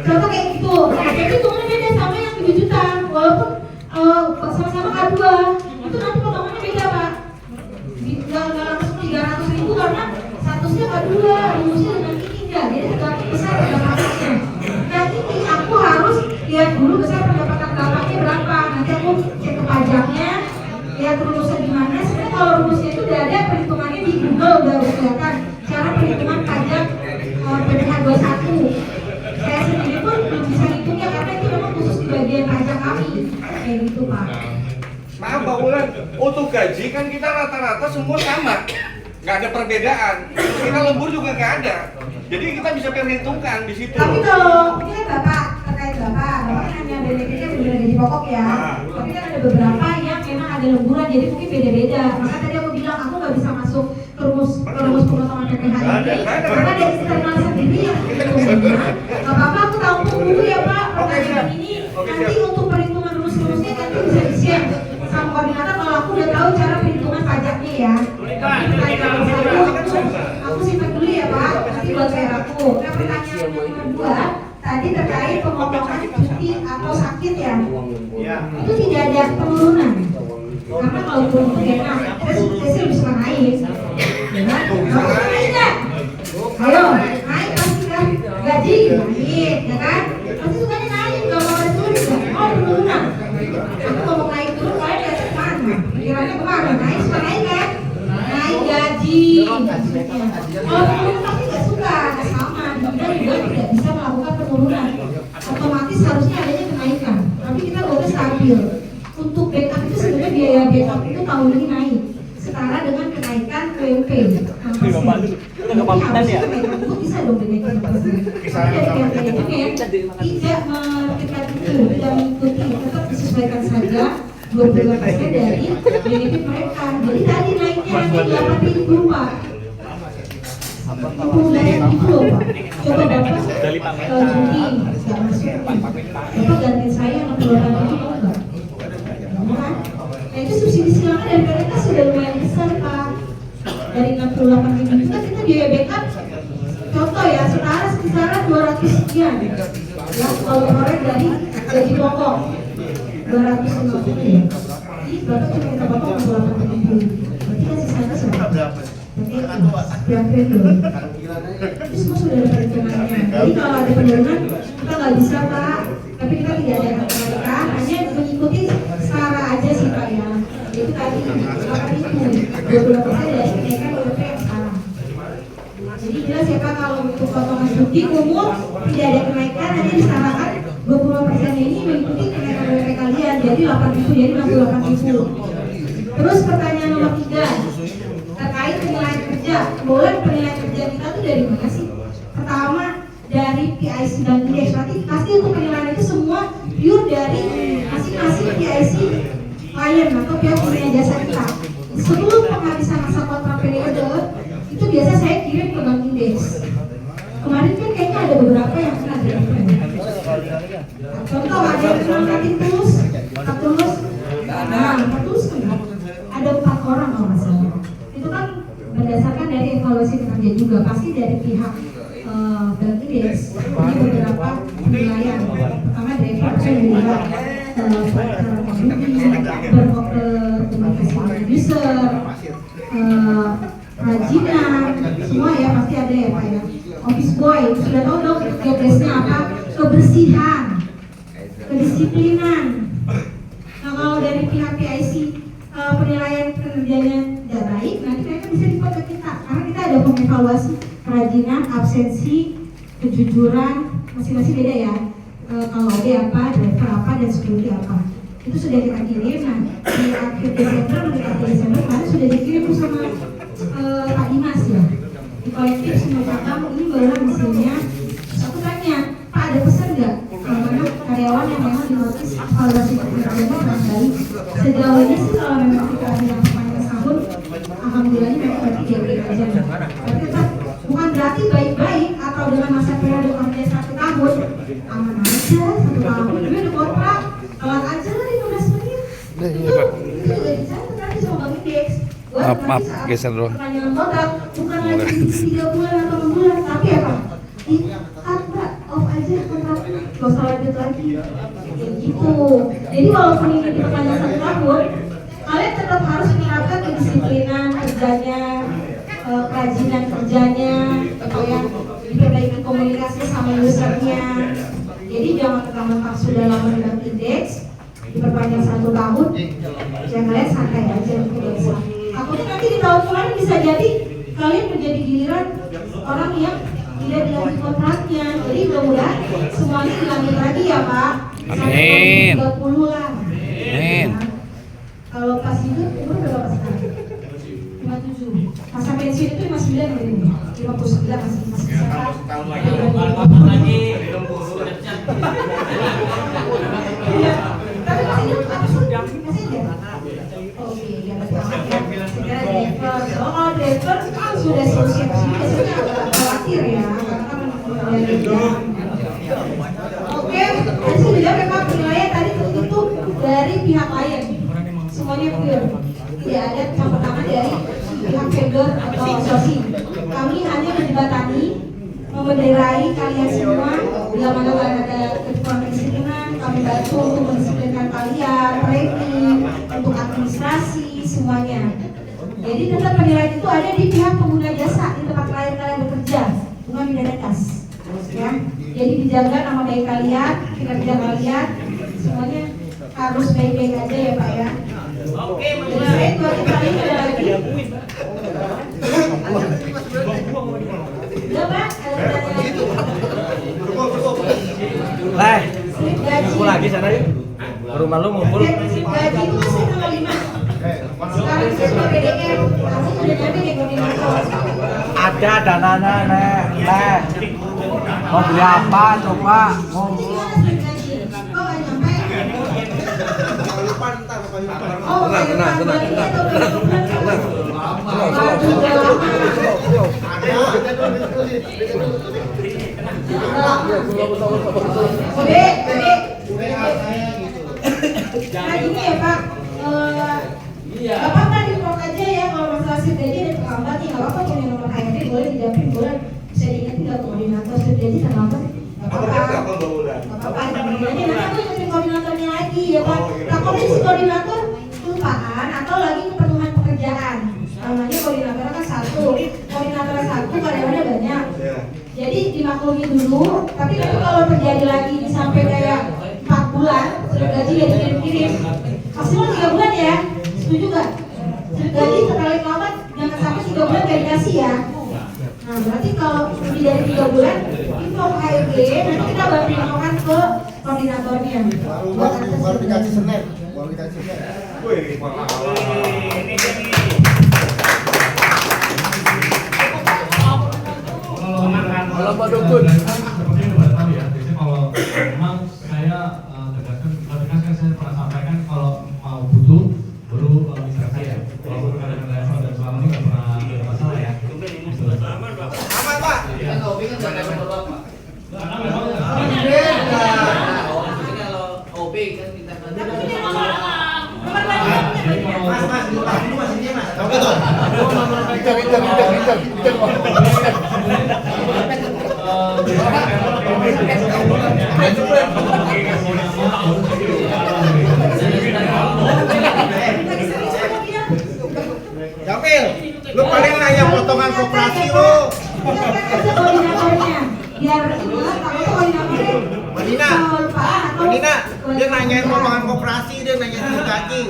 Contoh kayak gitu, jadi hitungannya beda sama yang 7 juta, walaupun sama-sama K2, itu nanti potongannya beda Pak. Nggak langsung 300.000 karena statusnya K2, rumusnya dengan ini enggak, jadi tergantung besar pendapatannya. Nanti aku harus lihat dulu besar pendapatan bapaknya berapa, nanti aku cek ke pajaknya, lihat rumusnya gimana. Sebenarnya kalau rumusnya itu udah ada perhitungannya di Google, udah kelihatan cara perhitungan pajak PPh 21. Saya sendiri pun belum bisa hitungnya karena itu memang khusus di bagian pajak kami, kayak gitu Pak. Maaf Pak Wulan, untuk gaji kan kita rata-rata semua sama, nggak ada perbedaan. Kita lembur juga nggak ada, jadi kita bisa perhitungkan di situ. Tapi kalau ini kan Bapak terkait Bapak hanya benefitnya benar gaji pokok ya. Tapi kan ada beberapa yang memang ada lemburan, jadi mungkin beda-beda. Maka tadi aku bilang aku nggak bisa masuk ke rumus pemotongan PPh ini karena ada eksternal sendiri yang nggak apa-apa, aku tampung dulu ya Pak pertanyaan ini. Nanti untuk perhitungan rumus-rumusnya nanti bisa di-share sama koordinator kalau aku udah tahu cara perhitungan pajaknya ya. Aku simpan dulu ya Pak, nanti buat saya aku. Nah pertanyaan yang kedua tadi terkait pemotongan cuti atau sakit ya. Itu tidak ada penurunan. Karena kalau turun ke enak, saya sih lebih suka naik. Kamu naik nggak? Ayo, naik pasti kan? Gaji naik, ya kan? Pasti sukanya naik, nggak mau ada turun nggak? Oh penurunan. Aku ngomong naik turun, kalian lihatnya kemana? Pikirannya kemana? Naik suka naik kan? Naik gaji. Kalau penurunan pasti nggak suka, sama. Kita juga tidak bisa melakukan penurunan. Otomatis harusnya adanya kenaikan. Tapi kita udah stabil. Untuk backup itu sebenarnya biaya backup itu tahun ini naik setara dengan kenaikan UMP. Itu bisa dong dinaikin. Tapi dari pihak manajemen tidak menentukan itu, tidak mengikuti, tetap disesuaikan saja 22% dari benefit mereka. Jadi tadi naiknya hanya 8.000 Pak. Itu dari itu loh Pak. Coba Bapak Juni nggak masuk. Bapak gantiin saya 68.000 mau nggak? Nah itu subsidi silangan dari pemerintah sudah lumayan besar Pak. Dari 68.000 itu kan kita biaya backup contoh ya setara sekitar 200 sekian ya kalau korek dari gaji pokok 250 ya. Jadi berapa cuma kita potong 68.000, berarti kan sisanya berapa? Sekian triliun. Itu semua sudah ada perhitungannya. Jadi kalau ada penurunan kita nggak bisa Pak, tapi kita tidak ada kenaikan, hanya mengikuti setara aja sih Pak ya. Itu tadi 22% dari kenaikan UMP yang sekarang. Jadi jelas ya Pak, kalau untuk potongan cuti umum tidak ada kenaikan, hanya disarankan 20% ini mengikuti kenaikan UMP kalian, jadi 8.000 jadi 68.000. Terus pertanyaan nomor 3 terkait penilaian kerja. Boleh penilaian kerja kita tuh dari mana sih? Pertama dari PIC dan indeks. Berarti pasti untuk penilaian itu semua pure dari masing-masing PIC klien atau pihak penyedia jasa kita. Sebelum penghabisan masa kontrak periode itu biasa saya kirim ke bank indeks. Kemarin kan kayaknya ada beberapa yang kena DP. Contoh ada yang kena nanti tulus, tulus ada 4 orang kalau nggak salah. Itu kan berdasarkan dari evaluasi kinerja juga, pasti dari pihak bank indeks punya beberapa penilaian. Pertama dari pihak user, rajinan, semua ya pasti ada ya Pak ya. Office boy, sudah tahu dong job desk-nya apa? Kebersihan, kedisiplinan. Nah kalau dari pihak PIC penilaian kinerjanya tidak baik, nanti mereka bisa dibuat ke kita karena kita ada pengevaluasi kerajinan, absensi, kejujuran, masing-masing beda ya. Kalau ada apa, driver apa, dan security apa. Itu sudah kita kirim. Nah di akhir Desember, mendekati Desember kemarin sudah dikirim sama Pak Dimas ya. Di kolektif semua cabang ini baru bisa dalam masa periode kerja 1 tahun, aman aja 1 tahun. Gue udah kontrak, telat aja lah 15 menit. Itu juga dicatat nanti sama Bang Indeks. Maaf, geser dulu. Perpanjangan kontrak bukan lagi 3 bulan atau 6 bulan, tapi apa? Di cut Mbak, off aja kontrak, gak usah lanjut lagi. Kayak gitu. Jadi walaupun ini diperpanjang 1 tahun, kalian tetap harus menerapkan kedisiplinan kerjanya, kerajinan kerjanya, gitu ya, diperbaiki komunikasi sama usernya. Jadi jangan mentang-mentang sudah lama dengan Indeks diperpanjang 1 tahun, ya kalian santai aja biasa. Takutnya nanti di tahun depan bisa jadi kalian menjadi giliran orang yang tidak dilanjut kontraknya. Jadi mudah-mudahan semuanya dilanjut lagi ya Pak. Amin. 30 lah. Amin. Kalau pas hidup umur berapa sekarang? 57. Masa pensiun itu 59 ini. 59 masih sehat. Tahun lagi. lagi. Iya. Tapi masih hidup apa sih? Masih hidup. Oke, ya betul. Segera driver. Oh, kalau driver kan sudah siap-siap sih. Biasanya agak khawatir ya, karena kan oke, tadi sudah memang penilaian tadi tentu dari pihak klien. Semuanya clear. Tidak ada campur tangan dari pihak vendor atau outsourcing. Kami hanya menjembatani, memenderai kalian semua. Bila mana kalian ada kekurangan kedisiplinan, kami bantu untuk mendisiplinkan kalian, training, untuk administrasi, semuanya. Jadi tetap penilaian itu ada di pihak pengguna jasa di tempat klien kalian bekerja, bukan di Danekas. Ya, jadi dijaga nama baik kalian, kinerja kalian, semuanya harus baik-baik aja ya Pak ya. Oke, Jadi saya dua kali ada lagi. Ya Pak, ada pertanyaan lagi. Slip gaji. Aku lagi sana yuk. Ke rumah lu ngumpul. Slip gaji itu masih tanggal 5. Sekarang saya ke PDM, kamu udah nyampe di koordinator. Ada dananya, Nek. Mau beli apa coba? Mau Gimana slip gaji? Kok nggak nyampe? Oh, Nah gini ya Pak, Bapak kan report aja ya kalau masalah slip gaji ada terlambat nih, nggak apa-apa punya nomor HRD boleh didamping, boleh bisa diingetin ke koordinator slip gaji terlambat. Nggak apa-apa, nanti aku ingetin koordinatornya lagi ya Pak. Nah kondisi koordinator kelupaan atau lagi kepenuhan pekerjaan. Namanya koordinatornya kan satu, koordinatornya satu, karyawannya banyak. Jadi dimaklumi dulu, tapi nanti kalau terjadi lagi sampai kayak 4 bulan, slip gaji dia dikirim, maksimal 3 bulan ya, setuju gak? Slip gaji sekali lambat, jangan sampai 3 bulan gak dikasih ya. Nah berarti kalau lebih dari 3 bulan, info ke HRD, nanti kita baru infokan ke koordinatornya. Baru dikasih Senin, baru dikasih Senin. Wih, Kalau Pak Dukun. Seperti yang Mbak tahu ya, biasanya kalau memang saya tegaskan, kan saya pernah sampaikan kalau mau butuh baru bisa saya. Walaupun dengan level dan selama ini nggak pernah ada masalah ya. aman Pak. Karena memang Jamil, lu paling nanya potongan koperasi lu. Koordinatornya, biar ingat kamu tuh koordinatornya. Manina, Manina, dia nanyain potongan koperasi, dia nanyain slip gaji.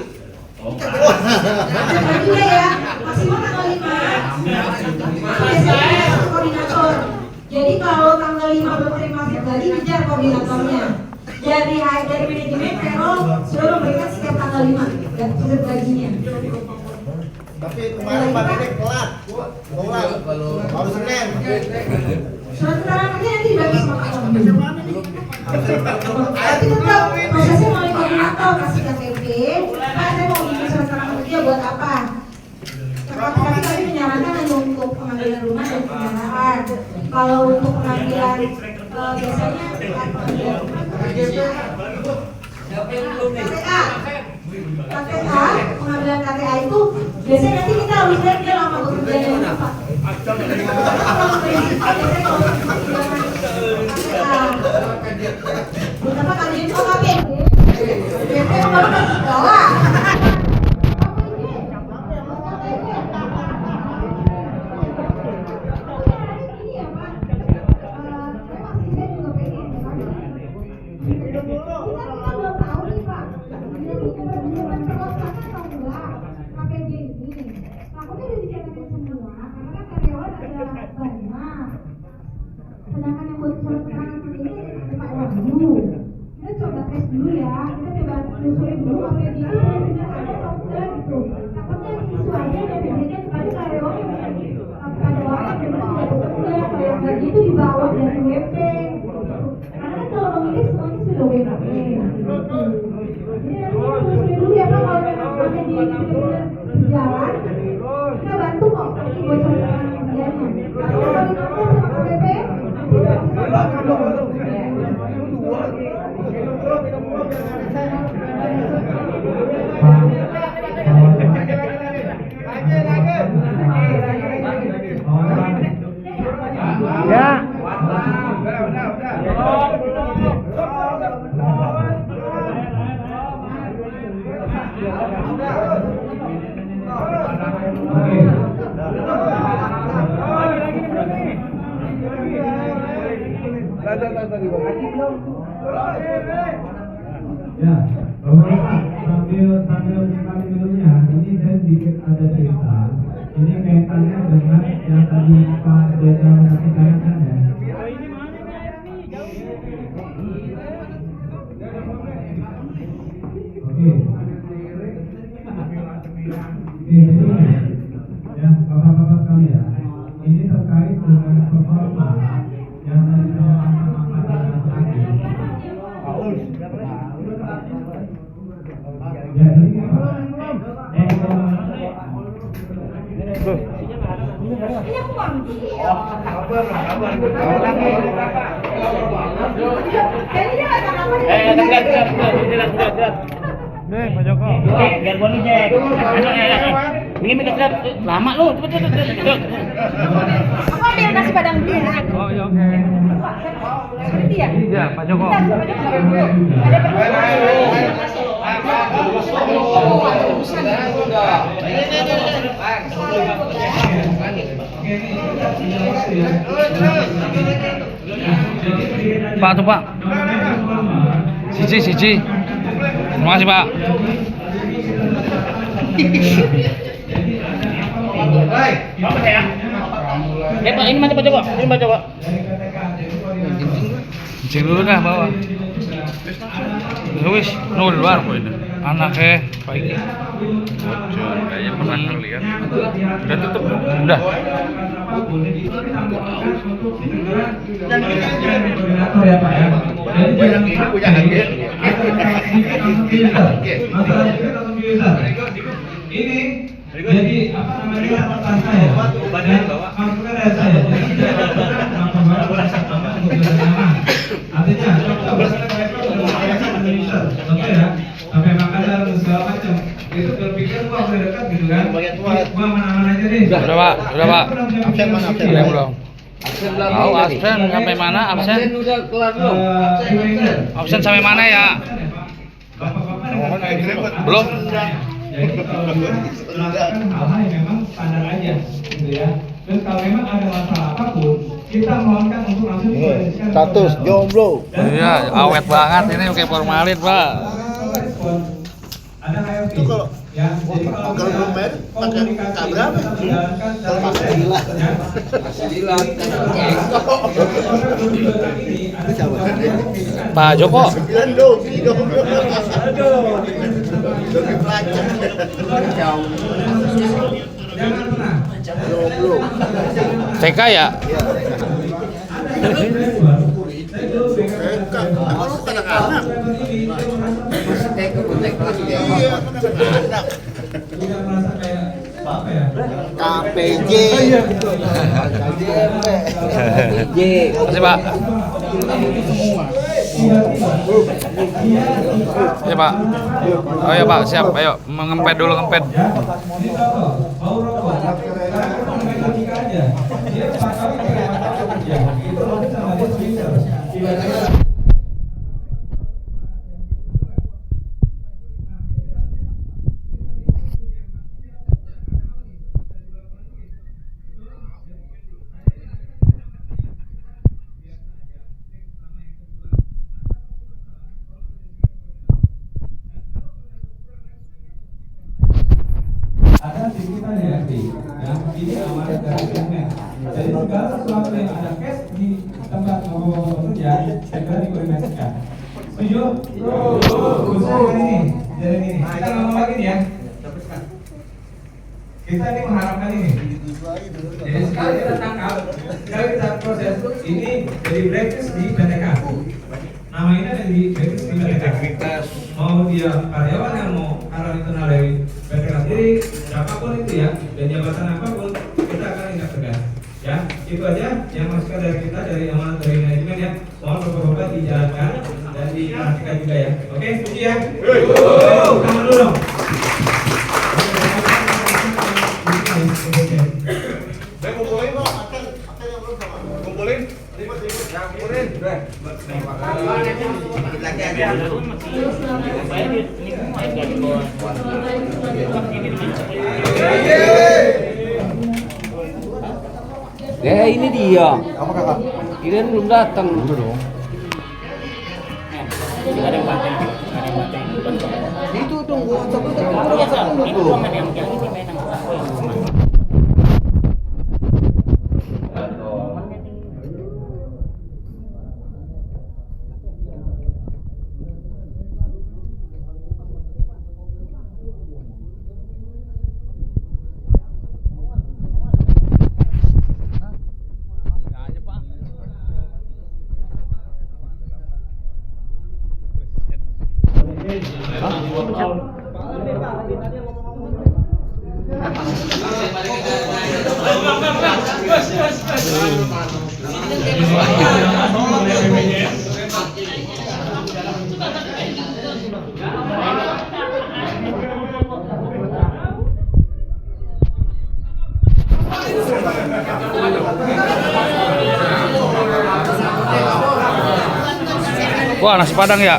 Jangan juga ya, maksimal tanggal 5. Biasanya koordinator. Jadi kalau tanggal 5 belum terima slip gaji, kejar koordinatornya. Dari manajemen payroll sudah memberikan setiap tanggal 5 slip gajinya. Tapi kemarin Pak Dedek telat, baru Senin. Surat keterangan kerja nanti dibagi sama kamu. Tapi tetap prosesnya melalui koordinator kasih KTP. Pak, saya mau bikin surat keterangan kerja buat apa? Tapi kami menyarankan hanya untuk pemanggilan rumah dan kendaraan. Kalau untuk pengambilan biasanya KTA, pengambilan KTA itu biasanya nanti kita harus lihat dia lama bekerja dari apa. Betapa kalian kok KPG? Biasanya kalau ke sekolah. Sedangkan yang buat surat keterangan ini Pak Wahyu. Kita coba tes dulu ya. Kita coba telusurin dulu APG itu benar ada atau enggak gitu. Takutnya siswanya dan PJJ kepada karyawan yang pada orang yang benar tidak bekerja. Kalau yang gaji itu dibawa dari WP. Karena kan kalau memilih semuanya sudah WP. Jadi nanti kita telusurin dulu ya Pak, kalau memang APG ini benar-benar berjalan, kita bantu kok nanti buat surat keterangan kerjanya. Tapi kalau nanti sama KPP Ya, Bapak sambil menikmati minumnya, ini saya sedikit ada cerita. Ini kaitannya dengan yang tadi Pak Deta sampaikan ya. Oke. Ini ya, Bapak-bapak sekalian, ini terkait dengan performa yang tadi saya angkat tadi. Ya, ini Pak Joko. Biar gua ngejek. Ini mikir lama lu. Cepet. aku ambil nasi padang dulu ya. Oh, iya oke. Seperti ya? Iya, Pak Joko. Ada Pak tuh Pak. Siji. Terima kasih Pak. Pak, ini mana Pak Joko? Ini Pak Joko. Kencing dulu dah bawa. Wis, nol luar kok ini. Anaknya baik. Bocor, kayaknya pernah lihat. Udah tutup. Udah. ya Pak ya. Jadi ini punya agen. Ini jadi apa namanya catatan saya. Maksudnya saya. Artinya oke ya. Sampai makan dan segala macam. Itu berpikir gua udah dekat gitu kan. Gua aman-aman aja deh. Udah Pak. Absen mana absen? Belum. Tahu absen sampai mana absen? Udah kelar belum? Absen sampai mana ya? Belum. Jadi kalau melakukan hal-hal yang memang standar aja, gitu ya. Dan kalau memang ada masalah apapun, kita mohonkan untuk langsung dikomunikasikan. Status jomblo. Iya, awet banget ini kayak formalin Pak. Ada HRT. Itu kalau ya, jadi kalau belum bayar pakai komunikasi berapa? dijalankan secara Kalau baik, ya. Pak Joko. Bilang dogi dong. Dogi pelajar. Jangan pernah. Jomblo. TK ya? Emang lu kadang-kadang. Iya, kadang-kadang. Tidak merasa kayak apa ya? KPJ. KPJ. Makasih Pak. Ya Pak. Oh ya Pak, siap. Ayo mengempet dulu ngempet. Ada di kita direksi, ya ini amanat dari Kemen. Jadi segala sesuatu yang ada cash di tempat bapak-bapak bekerja segera dikoordinasikan. Setuju? Khususnya ini, jadi ini kita ngomong lagi nih ya. Kita ini mengharapkan ini. Jadi sekali kita tangkap, sekali kita proses ini jadi blacklist di BTK. Nama ini ada di blacklist di BTK. Mau dia karyawan yang mau karantina dari BTK sendiri, siapapun itu ya, dan jabatan apapun, kita akan tindak tegas. Ya, itu aja yang masukan dari kita dari amanat dari manajemen ya. Mohon bapak-bapak dijalankan dan diperhatikan juga ya. Oke, setuju ya? Tangan dulu dong. Saya kumpulin kok, kumpulin. Yang kumpulin, udah. Ini dia. Apa kakak? Kirain belum datang. Udah dong. Ada yang pakai, ada yang pakai. Itu dong gua WhatsApp Iya, itu komen yang ini main yang aku yang komen. Wah, nasi Padang ya.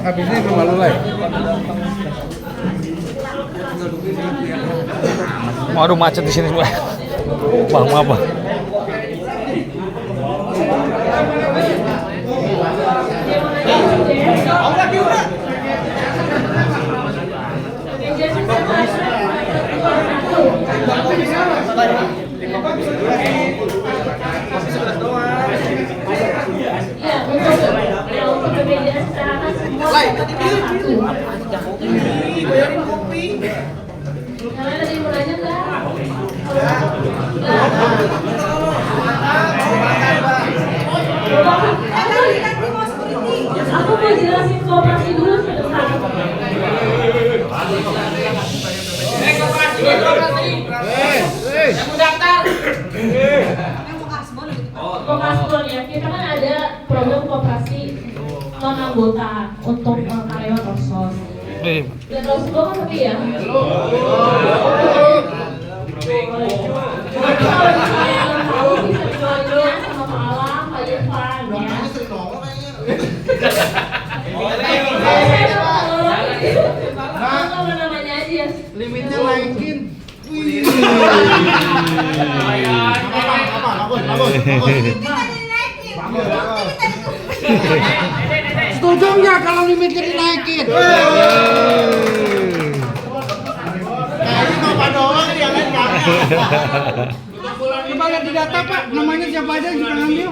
Habisnya ke malu lah. Waduh, macet di sini semua. Bang, apa? Bayarin kopi. Karena tadi mau nanya nggak? Aku mau jelasin koperasi dulu ke depan. Kopasbon ya, kita kan ada program koperasi non anggota untuk karyawan Rosos. Dan Rosos kan sepi ya. Kalau misalnya tahu bisa dijualnya sama Pak Alam, Pak Irfan ya. Apa namanya aja? Limitnya naikin. Setuju nggak kalau limitnya dinaikin? Kayaknya Bapak doang yang lain nggak ada. Coba lihat di data Pak, namanya siapa aja yang kita ngambil?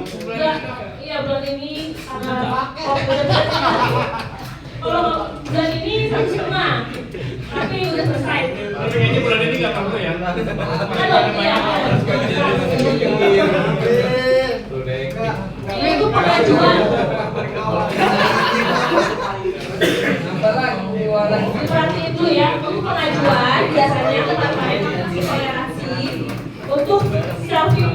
Iya bulan ini kalau bulan ini 1,5 tapi udah selesai. Tapi ini bulan ini nggak tahu ya. Ini itu pengajuan. Seperti itu ya, untuk pengajuan biasanya terkait toleransi untuk selfie,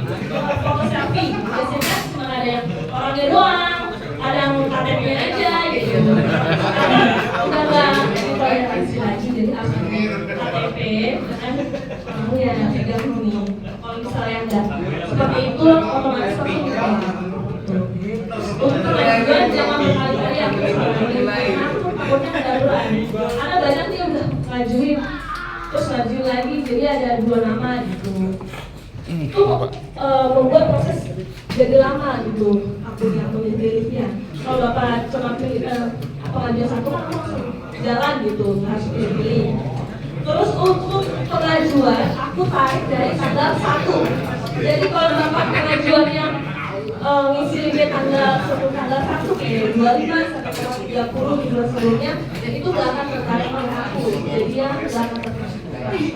foto selfie. Biasanya cuma ada yang orangnya doang, ada yang KTP aja gitu. Udah nggak toleransi lagi, jadi harus KTP dan kamu ya pegang nih. Kalau misalnya enggak seperti itu, otomatis langsung ditolak. Untuk pengajuan jangan berkali-kali aku takutnya kedarurat. Ada banyak nih udah ngajuin terus ngajuin lagi, jadi ada 2 nama gitu. Itu membuat proses jadi lama gitu. Akunnya dirinya. Kalau Bapak cuma pilih pengajuan satu kan langsung jalan gitu, harus pilih. Terus untuk pengajuan aku tarik dari tanggal 1. Jadi kalau Bapak pengajuannya ngisi dia tanggal 1 kayak 25 sampai tanggal 30 di bulan sebelumnya, dan itu nggak akan tertarik oleh aku, jadi dia nggak akan tertarik.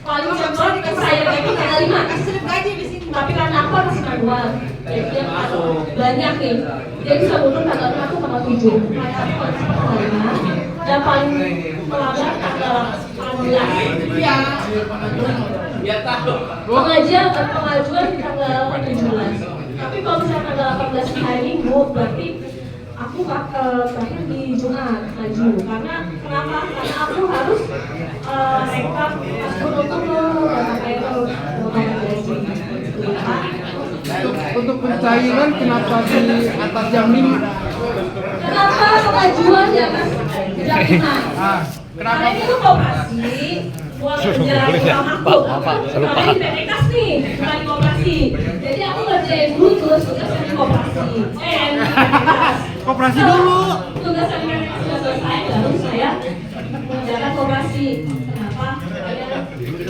Paling cepat saya itu tanggal 5, tapi karena aku masih manual, jadi dia banyak nih, dia bisa mundur tanggal 5 aku tanggal 7, tapi paling cepat tanggal 5, dan paling melambat tanggal 14. Pengajuan di tanggal 17. Tapi kalau misalnya tanggal 18 di hari Minggu, berarti aku terakhir di Jumat maju. Kenapa? Karena aku harus rekap untuk Untuk pencairan kenapa di atas jam 5? Kenapa pengajuan ya Mas? Jam 5. Karena itu koperasi buat menjalankan uang aku. Karena ini PT Kas nih, bukan koperasi. Jadi aku ngerjain dulu tugas-tugas yang di koperasi. Koperasi dulu. Tugas yang PT Kas sudah selesai, baru saya mengerjakan koperasi. Kenapa? Saya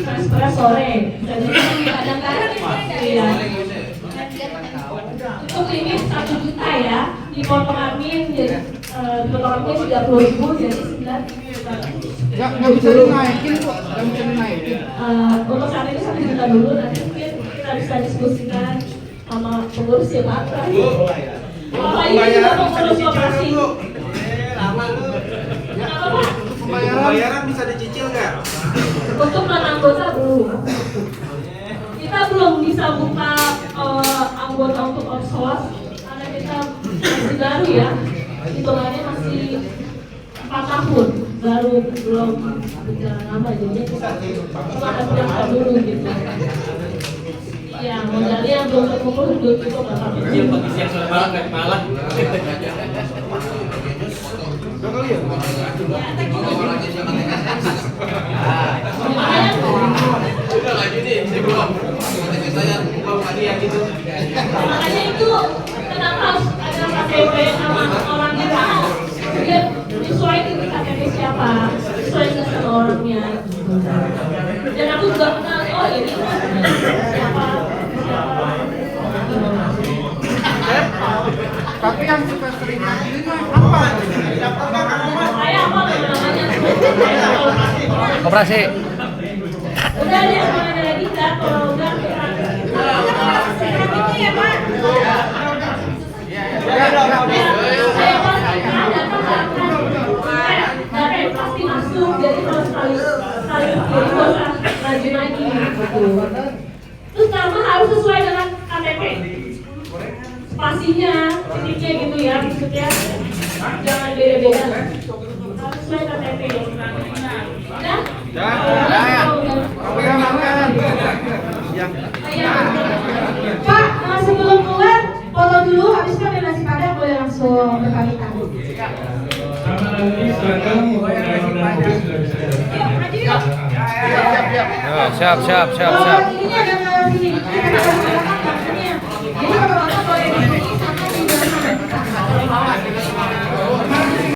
transfer sore. Jadi kadang-kadang ya. Untuk limit 1 juta ya, dipotong admin jadi dipotong admin 30.000 jadi 9.000. Nggak bisa dinaikin kok, nggak bisa dinaikin. Untuk saat ini 1 juta dulu, nanti mungkin kita bisa diskusikan sama pengurus ya Pak. Bapak ini juga pengurus koperasi. Kenapa Pak? Pembayaran bisa dicicil nggak? Untuk non anggota belum. Kita belum bisa buka anggota untuk outsource karena kita masih baru ya, hitungannya masih 4 tahun, baru belum berjalan lama, jadi kita cuma harus daftar dulu gitu. Iya, modalnya belum terkumpul cukup Bapak. Pengisi yang sudah malam nggak malam. Makanya itu kenapa harus ada KTP sama orang kita, biar sesuai dengan KTP siapa, sesuai dengan orangnya. Dan aku juga kenal, oh ini siapa. Tapi yang suka sering ngajuin apa? Saya apa namanya? Koperasi. Udah deh, kalau ada lagi kan, kalau udah ya Pak. Data pasti masuk, jadi kalau sekali rajin lagi gitu. Terus nama harus sesuai dengan KTP. Spasinya, titiknya gitu ya, maksudnya jangan beda-beda. Harus sesuai KTP. Udah? Pak, sebelum keluar, foto dulu, habis kami nasi padang boleh langsung berkali-kali. Sama nanti seragam sudah bisa. Siap. Oh, ini ada sini.